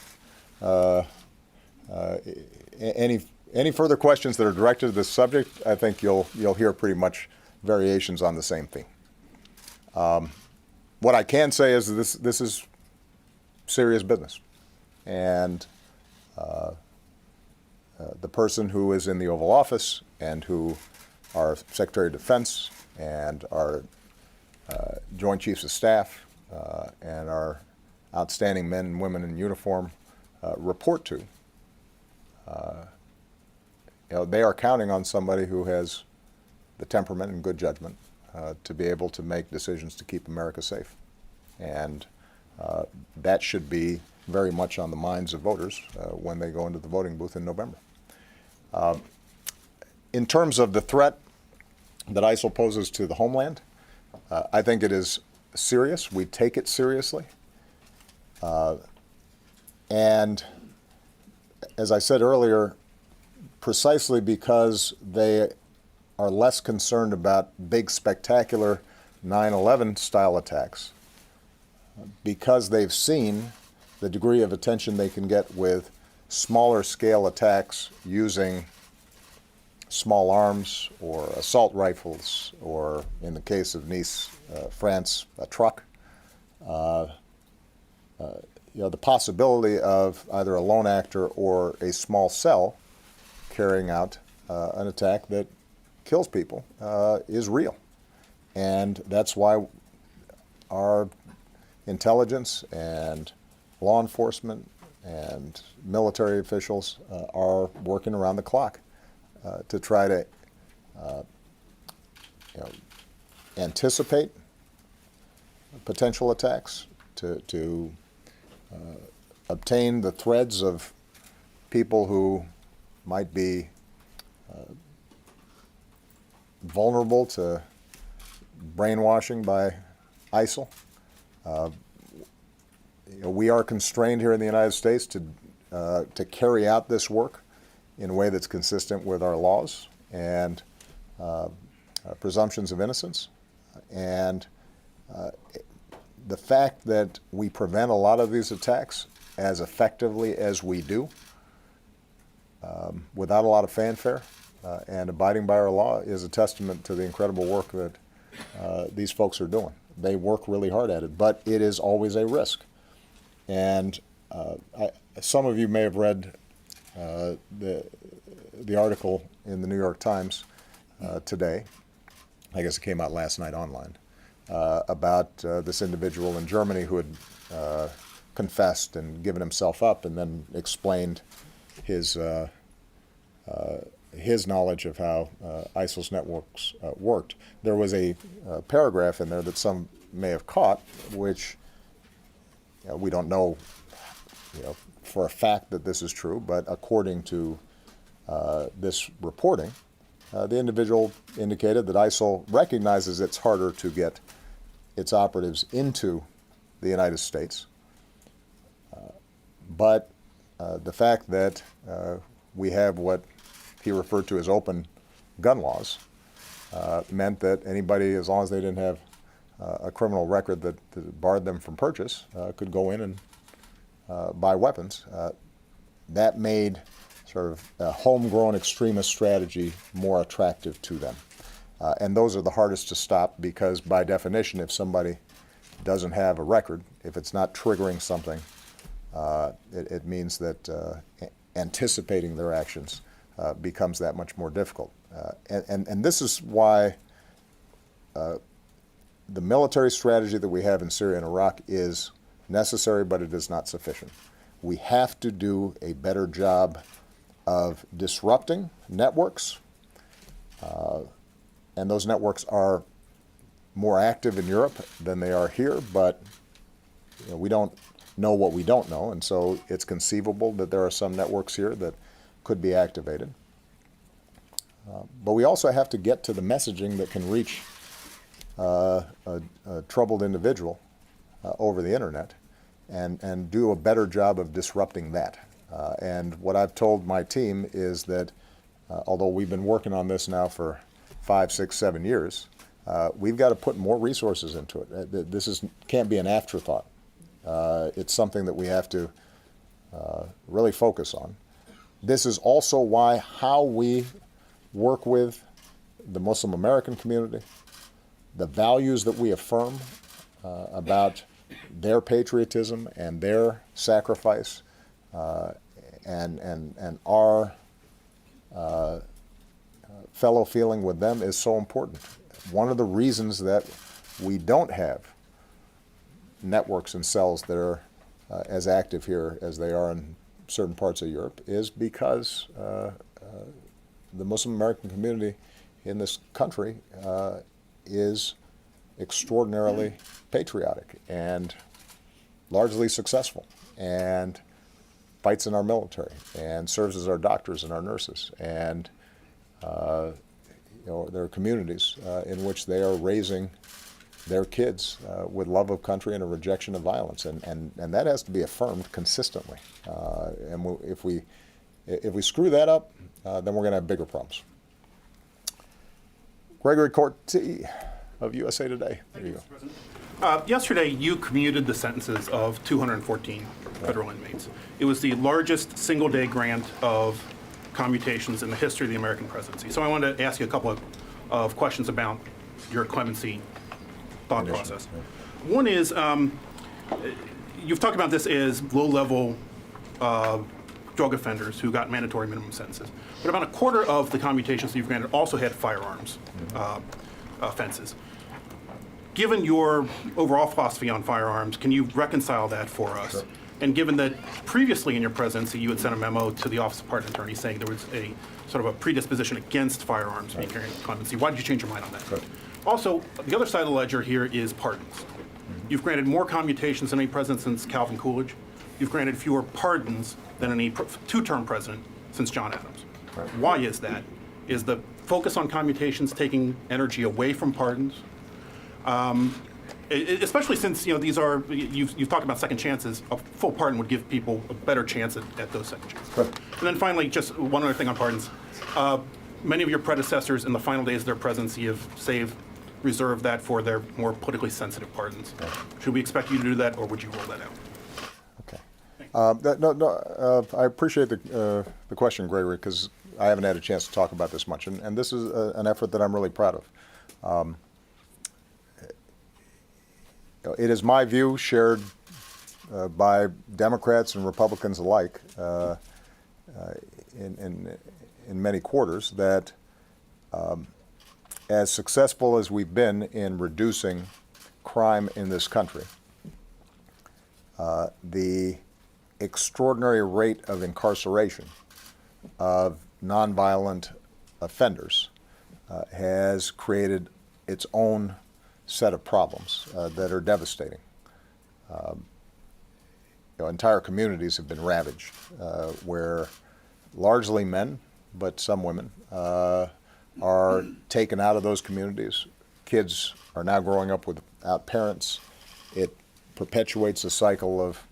any further questions that are directed to this subject. I think you'll hear pretty much variations on the same theme. What I can say is that this is serious business, and the person who is in the Oval Office and who our Secretary of Defense and our Joint Chiefs of Staff and our outstanding men and women in uniform report to, they are counting on somebody who has the temperament and good judgment to be able to make decisions to keep America safe. And that should be very much on the minds of voters when they go into the voting booth in November. In terms of the threat that ISIL poses to the homeland. I think it is serious. We take it seriously. And as I said earlier, precisely because they are less concerned about big, spectacular 9/11 style attacks, because they've seen the degree of attention they can get with smaller scale attacks using small arms or assault rifles, or in the case of Nice, France, a truck. The possibility of either a lone actor or a small cell carrying out an attack that kills people is real. And that's why our intelligence and law enforcement and military officials are working around the clock to try to anticipate potential attacks, to obtain the threads of people who might be vulnerable to brainwashing by ISIL. We are constrained here in the United States to carry out this work in a way that's consistent with our laws and presumptions of innocence. And the fact that we prevent a lot of these attacks as effectively as we do, without a lot of fanfare and abiding by our law, is a testament to the incredible work that these folks are doing. They work really hard at it, but it is always a risk. And some of you may have read the article in the New York Times today. I guess it came out last night online, about this individual in Germany who had confessed and given himself up, and then explained his knowledge of how ISIL's networks worked. There was a paragraph in there that some may have caught, which we don't know, for a fact that this is true, but according to this reporting, the individual indicated that ISIL recognizes it's harder to get its operatives into the United States, but the fact that we have what he referred to as open gun laws meant that anybody, as long as they didn't have a criminal record that barred them from purchase, could go in and buy weapons. That made sort of a homegrown extremist strategy more attractive to them. And those are the hardest to stop, because by definition, if somebody doesn't have a record, if it's not triggering something, it means that anticipating their actions becomes that much more difficult. And this is why the military strategy that we have in Syria and Iraq is necessary, but it is not sufficient. We have to do a better job of disrupting networks, and those networks are more active in Europe than they are here, but we don't know what we don't know, and so it's conceivable that there are some networks here that could be activated. But we also have to get to the messaging that can reach a troubled individual over the internet, and do a better job of disrupting that. And what I've told my team is that although we've been working on this now for 5, 6, 7 years, we've got to put more resources into it. This can't be an afterthought. It's something that we have to really focus on. This is also why how we work with the Muslim American community, the values that we affirm about their patriotism and their sacrifice, and our fellow feeling with them is so important. One of the reasons that we don't have networks and cells that are as active here as they are in certain parts of Europe is because the Muslim American community in this country is extraordinarily patriotic and largely successful, and fights in our military and serves as our doctors and our nurses. And there are communities in which they are raising their kids with love of country and a rejection of violence, and that has to be affirmed consistently. If we screw that up, then we're going to have bigger problems. Gregory Corti of USA Today. There you go. Yesterday, you commuted the sentences of 214 federal inmates. It was the largest single-day grant of commutations in the history of the American presidency. So I wanted to ask you a couple of questions about your clemency thought process. One is, you've talked about this as low-level drug offenders who got mandatory minimum sentences. But about a quarter of the commutations that you've granted also had firearms offenses. Given your overall philosophy on firearms, can you reconcile that for us? Sure. And given that previously in your presidency you had sent a memo to the Office of Pardon Attorney saying there was a sort of a predisposition against firearms being carried in clemency, why did you change your mind on that? Sure. Also, the other side of the ledger here is pardons. You've granted more commutations than any president since Calvin Coolidge. You've granted fewer pardons than any two-term president since John Adams. Right. Why is that? Is the focus on commutations taking energy away from pardons? Especially since these are, you've talked about second chances. A full pardon would give people a better chance at those second chances. Right. And then finally, just one other thing on pardons. Many of your predecessors in the final days of their presidency have reserved that for their more politically sensitive pardons. Right. Should we expect you to do that, or would you roll that out? Okay. I appreciate the question, Gregory, because I haven't had a chance to talk about this much, and this is an effort that I'm really proud of. It is my view, shared by Democrats and Republicans alike in many quarters, that as successful as we've been in reducing crime in this country, the extraordinary rate of incarceration of nonviolent offenders has created its own set of problems that are devastating. Entire communities have been ravaged, where largely men, but some women, are taken out of those communities. Kids are now growing up without parents. It perpetuates a cycle of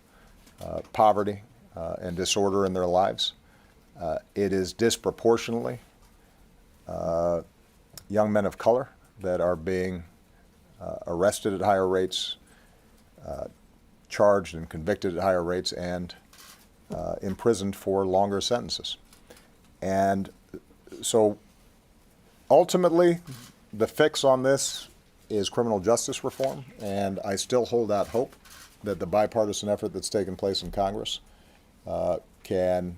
poverty and disorder in their lives. It is disproportionately young men of color that are being arrested at higher rates, charged and convicted at higher rates, and imprisoned for longer sentences. And so ultimately, the fix on this is criminal justice reform, and I still hold out hope that the bipartisan effort that's taken place in Congress can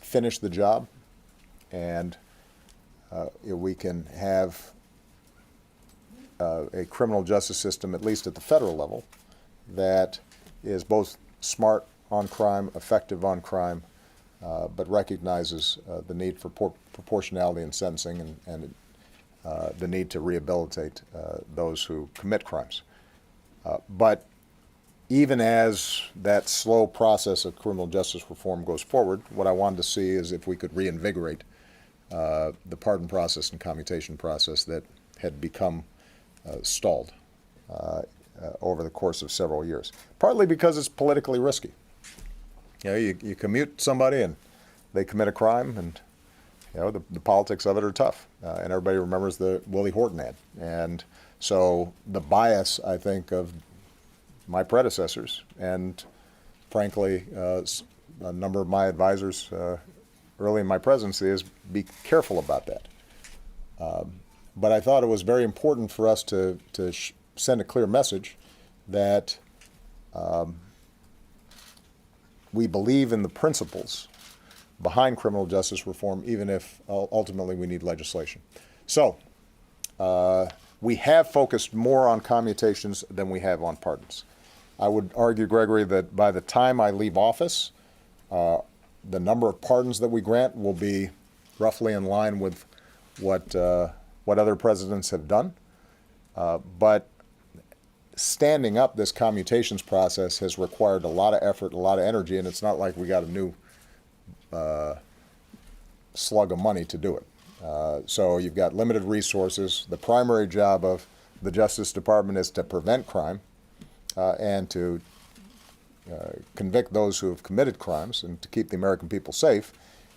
finish the job, and we can have a criminal justice system, at least at the federal level, that is both smart on crime, effective on crime, but recognizes the need for proportionality in sentencing and the need to rehabilitate those who commit crimes. But even as that slow process of criminal justice reform goes forward, what I wanted to see is if we could reinvigorate the pardon process and commutation process that had become stalled over the course of several years, partly because it's politically risky. You commute somebody and they commit a crime, and the politics of it are tough, and everybody remembers the Willie Horton ad. And so the bias, I think, of my predecessors and, frankly, a number of my advisors early in my presidency is be careful about that. But I thought it was very important for us to send a clear message that we believe in the principles behind criminal justice reform, even if ultimately we need legislation. So we have focused more on commutations than we have on pardons. I would argue, Gregory, that by the time I leave office, the number of pardons that we grant will be roughly in line with what other presidents have done. But standing up this commutations process has required a lot of effort, a lot of energy, and it's not like we got a new slug of money to do it. So you've got limited resources. The primary job of the Justice Department is to prevent crime and to convict those who have committed crimes and to keep the American people safe.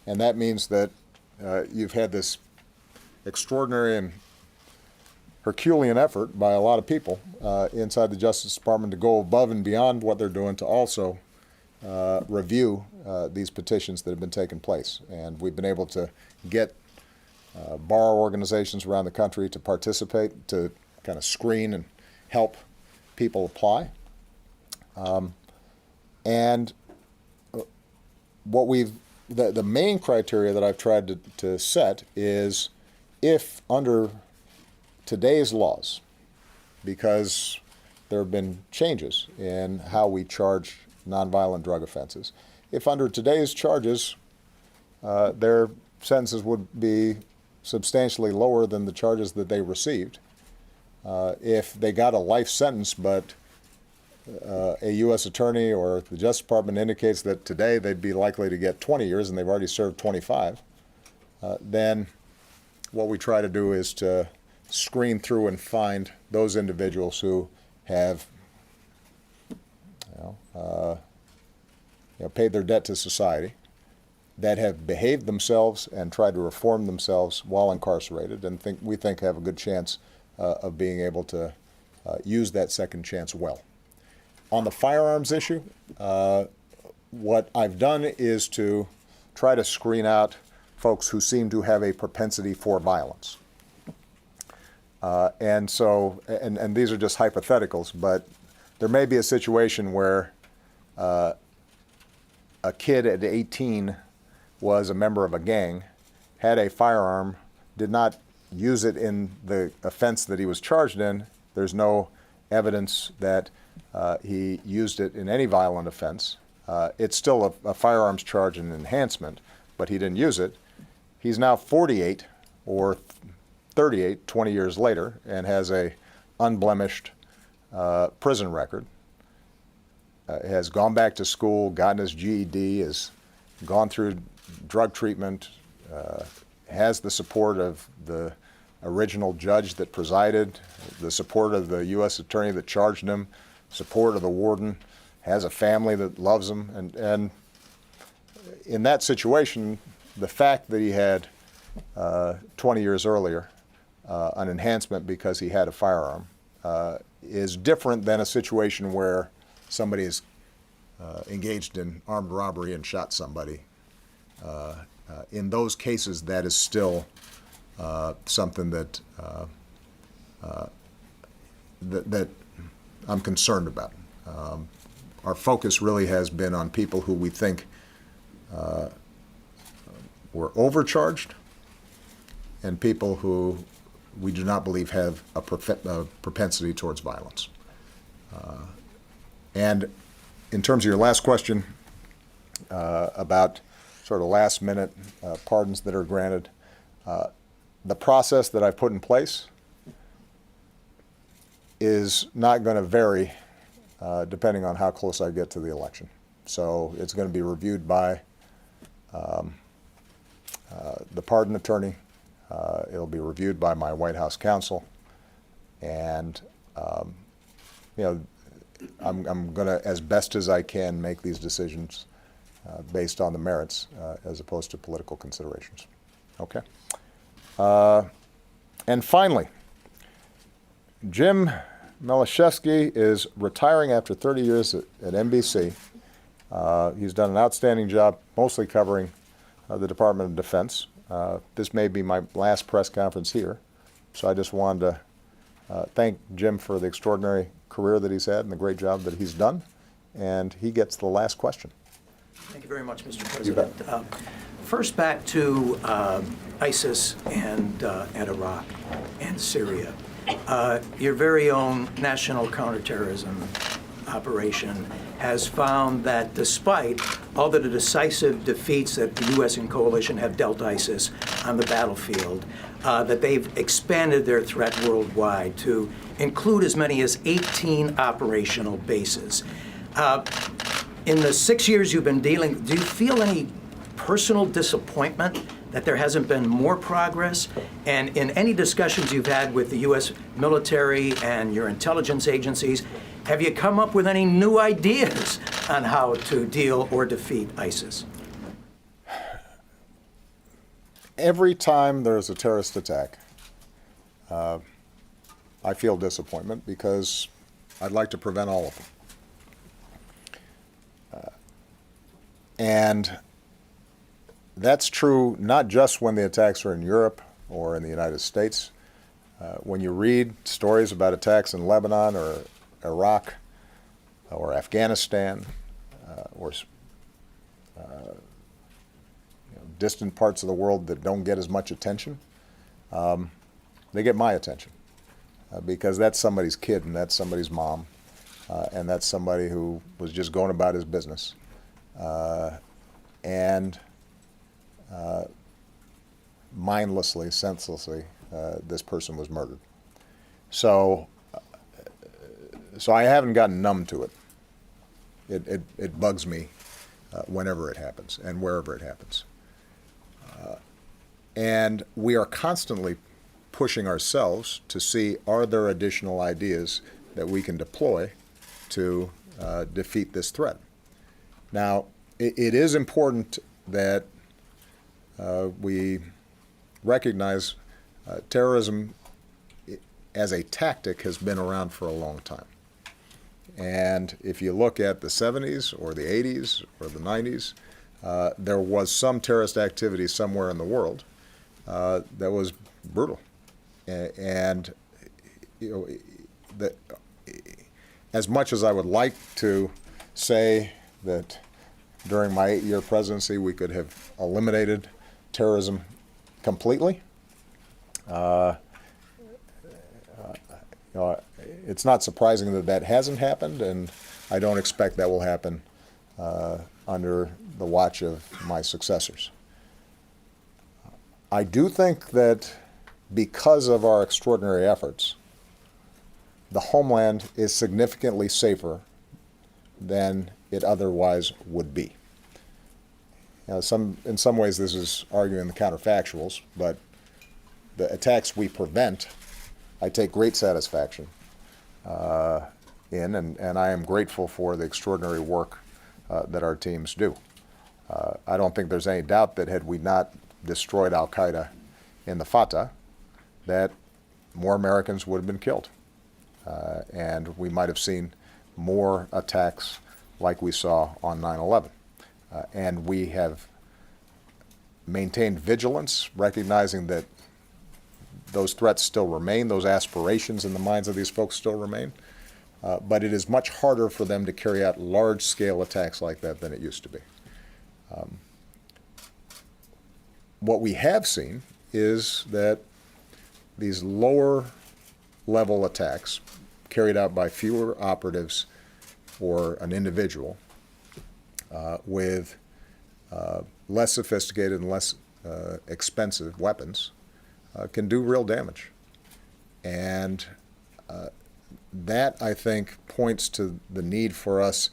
And that means that you've had this extraordinary and Herculean effort by a lot of people inside the Justice Department to go above and beyond what they're doing to also review these petitions that have been taking place. And we've been able to get bar organizations around the country to participate, to kind of screen and help people apply. And what the main criteria that I've tried to set is if under today's laws, because there have been changes in how we charge nonviolent drug offenses, if under today's charges their sentences would be substantially lower than the charges that they received, if they got a life sentence but a U.S. attorney or the Justice Department indicates that today they'd be likely to get 20 years and they've already served 25, then what we try to do is to screen through and find those individuals who have paid their debt to society, that have behaved themselves and tried to reform themselves while incarcerated, and we think have a good chance of being able to use that second chance well. On the firearms issue, what I've done is to try to screen out folks who seem to have a propensity for violence. And these are just hypotheticals, but there may be a situation where a kid at 18 was a member of a gang, had a firearm, did not use it in the offense that he was charged in. There's no evidence that he used it in any violent offense. It's still a firearms charge and enhancement, but he didn't use it. He's now 48 or 38, 20 years later, and has a unblemished prison record. Has gone back to school, gotten his GED, has gone through drug treatment, has the support of the original judge that presided, the support of the U.S. attorney that charged him, support of the warden, has a family that loves him. And in that situation, the fact that he had 20 years earlier an enhancement because he had a firearm is different than a situation where somebody is engaged in armed robbery and shot somebody. In those cases, that is still something that that I'm concerned about. Our focus really has been on people who we think were overcharged and people who we do not believe have a propensity towards violence. And in terms of your last question about sort of last-minute pardons that are granted, the process that I've put in place is not going to vary depending on how close I get to the election. So it's going to be reviewed by the pardon attorney. It'll be reviewed by my White House counsel, and I'm going to, as best as I can, make these decisions based on the merits as opposed to political considerations. Okay. And finally, Jim Malashevsky is retiring after 30 years at NBC. He's done an outstanding job, mostly covering the Department of Defense. This may be my last press conference here, so I just wanted to thank Jim for the extraordinary career that he's had and the great job that he's done. And he gets the last question. Thank you very much, Mr. You bet. President. First, back to ISIS and Iraq and Syria. Your very own National Counterterrorism Operation has found that despite all the decisive defeats that the U.S. and coalition have dealt ISIS on the battlefield, that they've expanded their threat worldwide to include as many as 18 operational bases. In the 6 years you've been dealing, do you feel any personal disappointment that there hasn't been more progress? And in any discussions you've had with the U.S. military and your intelligence agencies, have you come up with any new ideas on how to deal or defeat ISIS? Every time there's a terrorist attack, I feel disappointment because I'd like to prevent all of them. And that's true not just when the attacks are in Europe or in the United States. When you read stories about attacks in Lebanon or Iraq or Afghanistan or distant parts of the world that don't get as much attention, they get my attention because that's somebody's kid and that's somebody's mom and that's somebody who was just going about his business. And mindlessly, senselessly, this person was murdered. So I haven't gotten numb to it. It bugs me whenever it happens and wherever it happens. And we are constantly pushing ourselves to see, are there additional ideas that we can deploy to defeat this threat? Now, it is important that we recognize terrorism as a tactic has been around for a long time. And if you look at the 70s or the 80s or the 90s, there was some terrorist activity somewhere in the world that was brutal. And as much as I would like to say that during my 8-year presidency we could have eliminated terrorism completely, it's not surprising that that hasn't happened, and I don't expect that will happen under the watch of my successors. I do think that because of our extraordinary efforts, the homeland is significantly safer than it otherwise would be. In some ways this is arguing the counterfactuals, but the attacks we prevent, I take great satisfaction in, and I am grateful for the extraordinary work that our teams do. I don't think there's any doubt that had we not destroyed al-Qaeda in the Fatah, that more Americans would have been killed. And we might have seen more attacks like we saw on 9/11. And we have maintained vigilance, recognizing that those threats still remain, those aspirations in the minds of these folks still remain. But it is much harder for them to carry out large-scale attacks like that than it used to be. What we have seen is that these lower-level attacks carried out by fewer operatives or an individual with less sophisticated and less expensive weapons can do real damage. And that, I think, points to the need for us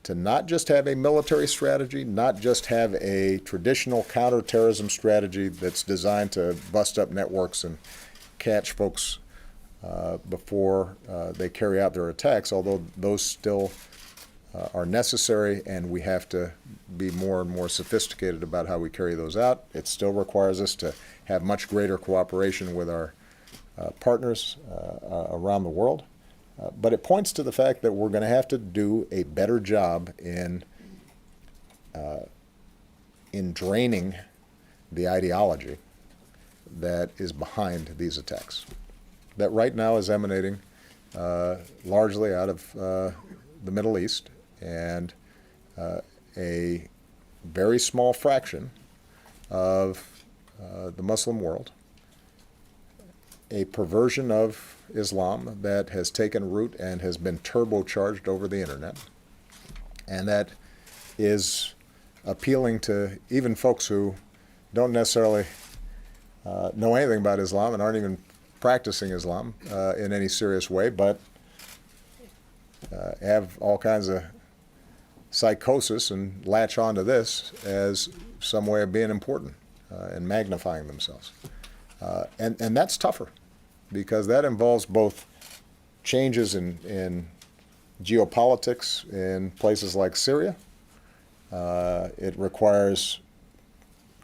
to not just have a military strategy, not just have a traditional counterterrorism strategy that's designed to bust up networks and catch folks before they carry out their attacks, although those still are necessary, and we have to be more and more sophisticated about how we carry those out. It still requires us to have much greater cooperation with our partners around the world. But it points to the fact that we're going to have to do a better job in draining the ideology that is behind these attacks, that right now is emanating largely out of the Middle East and a very small fraction of the Muslim world, a perversion of Islam that has taken root and has been turbocharged over the internet, and that is appealing to even folks who don't necessarily know anything about Islam and aren't even practicing Islam in any serious way, but have all kinds of psychosis and latch onto this as some way of being important. and magnifying themselves. And that's tougher because that involves both changes in geopolitics in places like Syria. It requires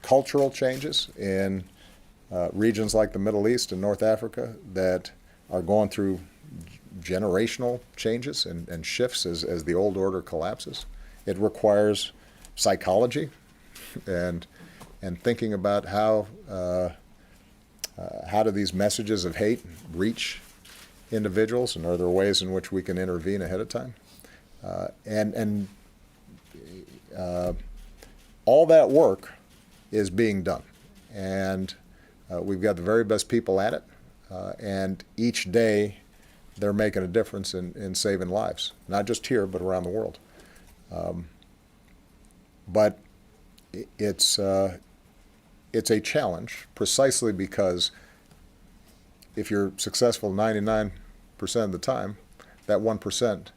cultural changes in regions like the Middle East and North Africa that are going through generational changes and shifts as the old order collapses. It requires psychology and thinking about how do these messages of hate reach individuals, and are there ways in which we can intervene ahead of time? All that work is being done, and we've got the very best people at it, and each day they're making a difference in saving lives, not just here, but around the world. But it's a challenge precisely because if you're successful 99% of the time, that 1%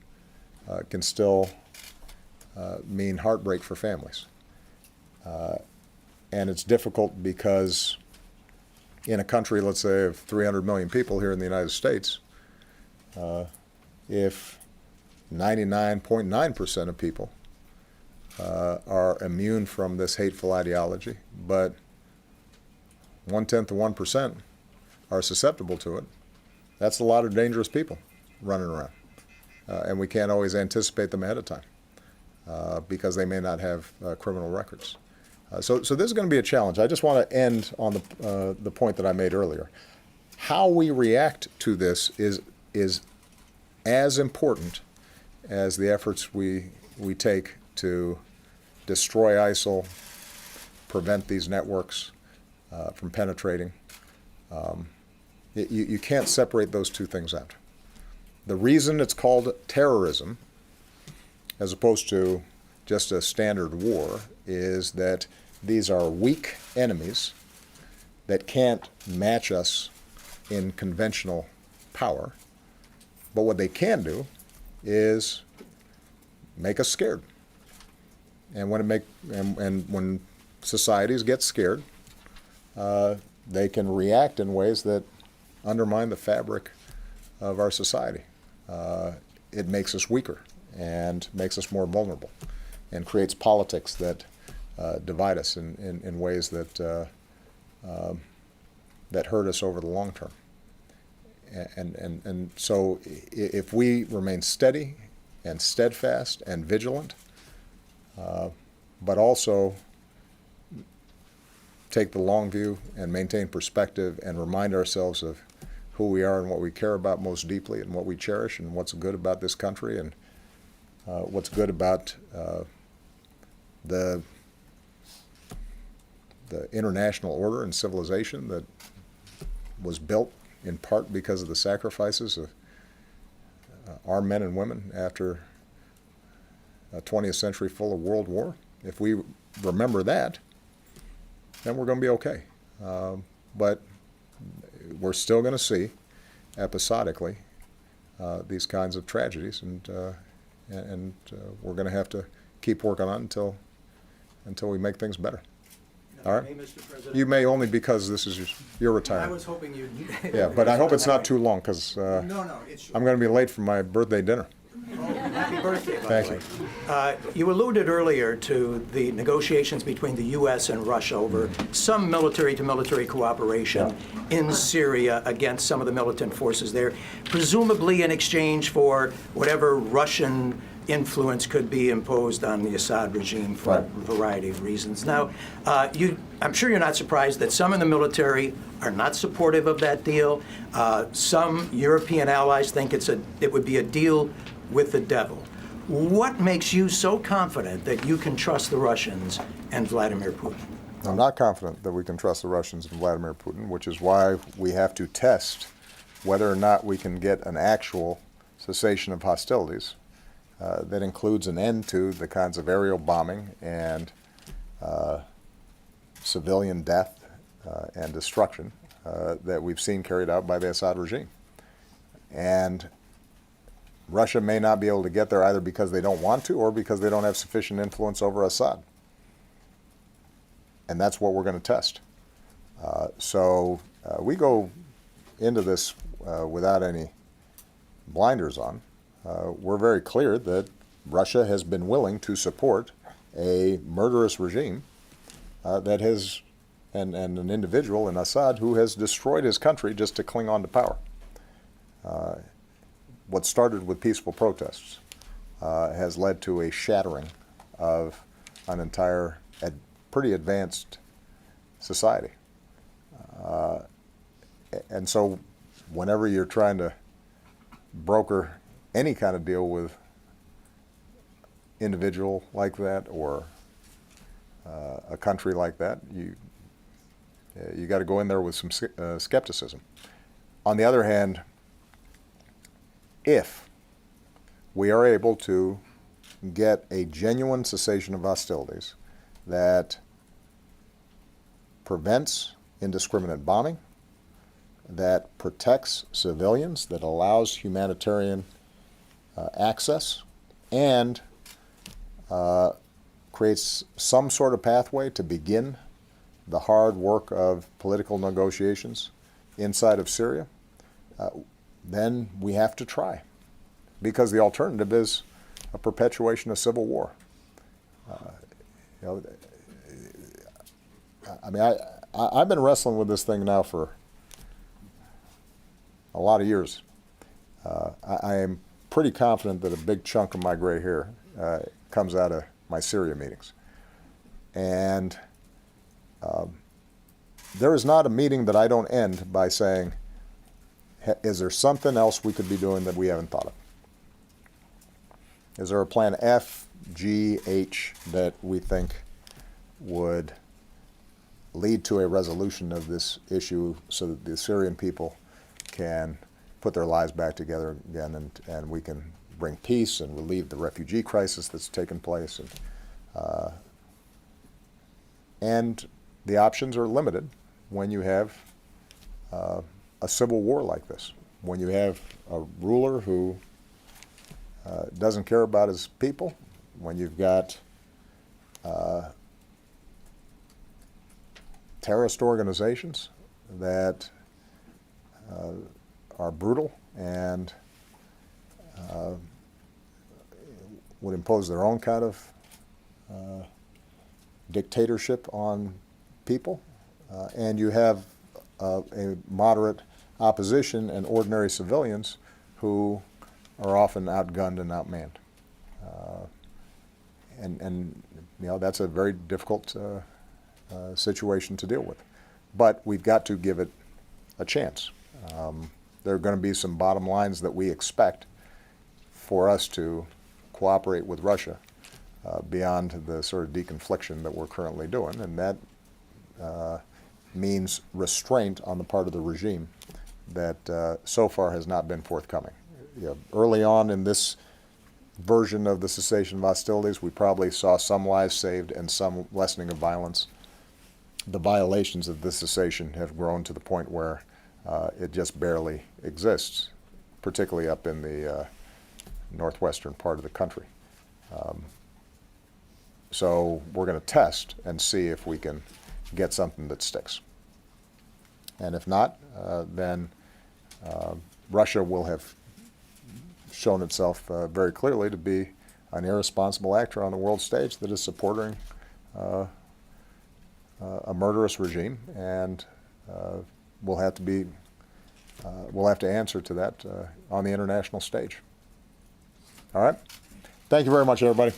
can still mean heartbreak for families. And it's difficult because in a country, let's say, of 300 million people here in the United States, if 99.9% of people are immune from this hateful ideology, but 1/10 of 1% are susceptible to it, that's a lot of dangerous people running around. And we can't always anticipate them ahead of time because they may not have criminal records. So this is going to be a challenge. I just want to end on the point that I made earlier. How we react to this is as important as the efforts we take to destroy ISIL, prevent these networks from penetrating. You can't separate those two things out. The reason it's called terrorism, as opposed to just a standard war, is that these are weak enemies that can't match us in conventional power. But what they can do is make us scared. And when societies get scared, they can react in ways that undermine the fabric of our society. It makes us weaker and makes us more vulnerable and creates politics that divide us in ways that hurt us over the long term. And so if we remain steady and steadfast and vigilant, but also take the long view and maintain perspective and remind ourselves of who we are and what we care about most deeply and what we cherish and what's good about this country and what's good about the international order and civilization that was built in part because of the sacrifices of our men and women after a 20th century full of world war. If we remember that, then we're going to be okay. But we're still going to see episodically these kinds of tragedies, and we're going to have to keep working on it until we make things better. All right? Mr. President. You may only because this is your I retirement. was hoping you'd. Yeah, but I hope it's not too long because No, it's. I'm going to be late for my birthday dinner. Happy birthday, by Thank the way. You alluded earlier to the negotiations between the U.S. and Russia over some military-to-military cooperation in Syria against some of the militant forces there, presumably in exchange for whatever Russian influence could be imposed on the Assad regime for a variety of reasons. Now, I'm sure you're not surprised that some in the military are not supportive of that deal. Some European allies think it would be a deal with the devil. What makes you so confident that you can trust the Russians and Vladimir Putin? I'm not confident that we can trust the Russians and Vladimir Putin, which is why we have to test whether or not we can get an actual cessation of hostilities that includes an end to the kinds of aerial bombing and civilian death and destruction that we've seen carried out by the Assad regime. And Russia may not be able to get there either because they don't want to or because they don't have sufficient influence over Assad. and that's what we're going to test. So we go into this without any blinders on. We're very clear that Russia has been willing to support a murderous regime that has, and an individual in Assad who has destroyed his country just to cling on to power. What started with peaceful protests has led to a shattering of an entire, pretty advanced society. And so whenever you're trying to broker any kind of deal with individual like that or a country like that, you got to go in there with some skepticism. On the other hand, if we are able to get a genuine cessation of hostilities that prevents indiscriminate bombing, that protects civilians, that allows humanitarian access, and creates some sort of pathway to begin the hard work of political negotiations inside of Syria, then we have to try, because the alternative is a perpetuation of civil war. I mean, I've been wrestling with this thing now for a lot of years. I am pretty confident that a big chunk of my gray hair comes out of my Syria meetings. And there is not a meeting that I don't end by saying, is there something else we could be doing that we haven't thought of? Is there a plan F, G, H that we think would lead to a resolution of this issue so that the Syrian people can put their lives back together again, and we can bring peace and relieve the refugee crisis that's taken place? And the options are limited when you have a civil war like this, when you have a ruler who doesn't care about his people, when you've got terrorist organizations that are brutal and would impose their own kind of dictatorship on people, and you have a moderate opposition and ordinary civilians who are often outgunned and outmanned. And you know, that's a very difficult situation to deal with. But we've got to give it a chance. There are going to be some bottom lines that we expect for us to cooperate with Russia beyond the sort of deconfliction that we're currently doing, and that means restraint on the part of the regime that so far has not been forthcoming. You know, early on in this version of the cessation of hostilities, we probably saw some lives saved and some lessening of violence. The violations of this cessation have grown to the point where it just barely exists, particularly up in the northwestern part of the country. So we're going to test and see if we can get something that sticks. And if not, then Russia will have shown itself very clearly to be an irresponsible actor on the world stage that is supporting a murderous regime, and we'll have to answer to that on the international stage. All right. Thank you very much, everybody.